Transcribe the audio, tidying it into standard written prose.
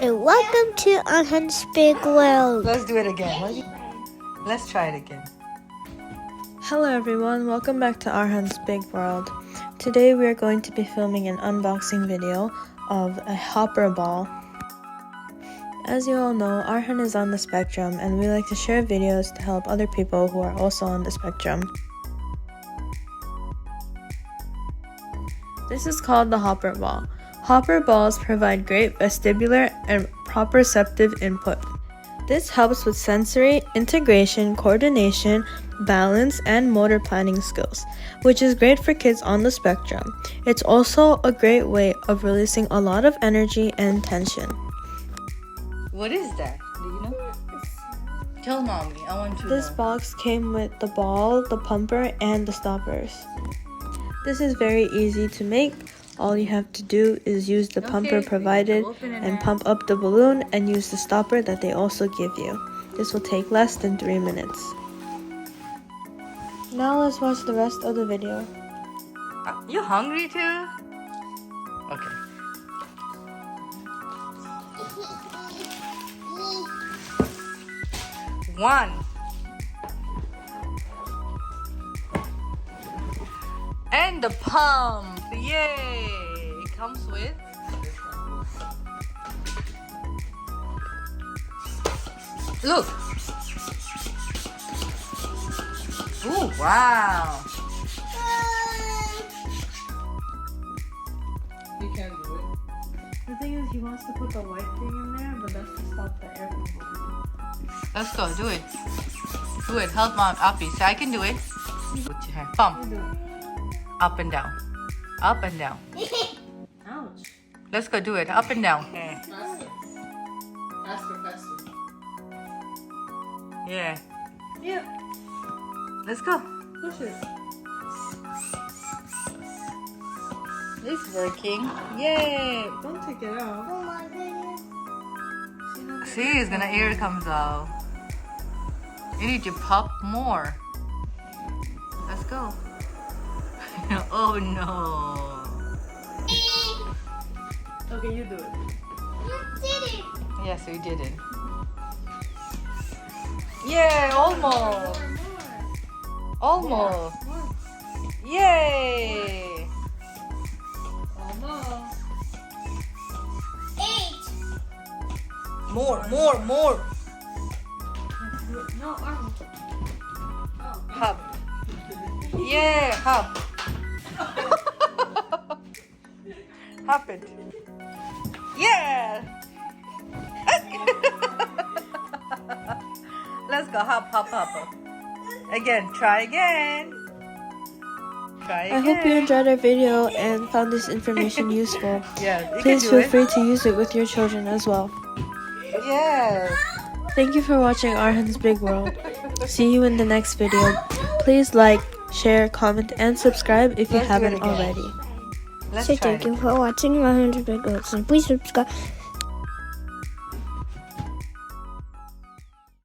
and welcome to Arhaan's Big World. Let's do it again. Let's try it again. Hello everyone, welcome back to Arhaan's Big World. Today we are going to be filming an unboxing video of a hopper ball. As you all know, Arhaan is on the spectrum and we like to share videos to help other people who are also on the spectrum. This is called the hopper ball. Hopper balls provide great vestibular and proprioceptive input. This helps with sensory, integration, coordination, balance, and motor planning skills, which is great for kids on the spectrum. It's also a great way of releasing a lot of energy and tension. What is that? Do you know? Tell mommy, I want to This know. box came with the ball, the pumper, and the stoppers. This is very easy to make. All you have to do is use the pumper provided and pump up the balloon and use the stopper that they also give you. This will take less than 3 minutes. Now let's watch the rest of the video. You hungry too? Okay. One. And the pump. Yay! It comes with look. Ooh, wow. You can't do it. The thing is, he wants to put the white thing in there, but that's to stop the air from blowing. Let's go, do it. Do it. Help mom, Uppy. So I can do it. Put your hand. Pump. Up and down. Up and down. Ouch. Let's go do it. Up and down. Faster. Faster. Yeah. Yep. Let's go. Push it. It's working. Yay. Don't take it out. Oh my goodness. See, it's gonna air comes out. You need to pop more. Let's go. Oh no. Okay, you do it. You did it. Yes, we did it. Yay, almost. Almost. Yay. Almost. 8. More. No, Arnold. Hop. Yeah, hop. Hop it. Yeah. Let's go. Hop. Again. Try again. I hope you enjoyed our video and found this information useful. Yeah. You Please can do feel it. free to use it with your children as well. Yes. Thank you for watching Arhaan's Big World. See you in the next video. Please like, share, comment, and subscribe if you Let's do it haven't again. already. Let's So try thank it. you for watching Arhaan's Big World. So please subscribe.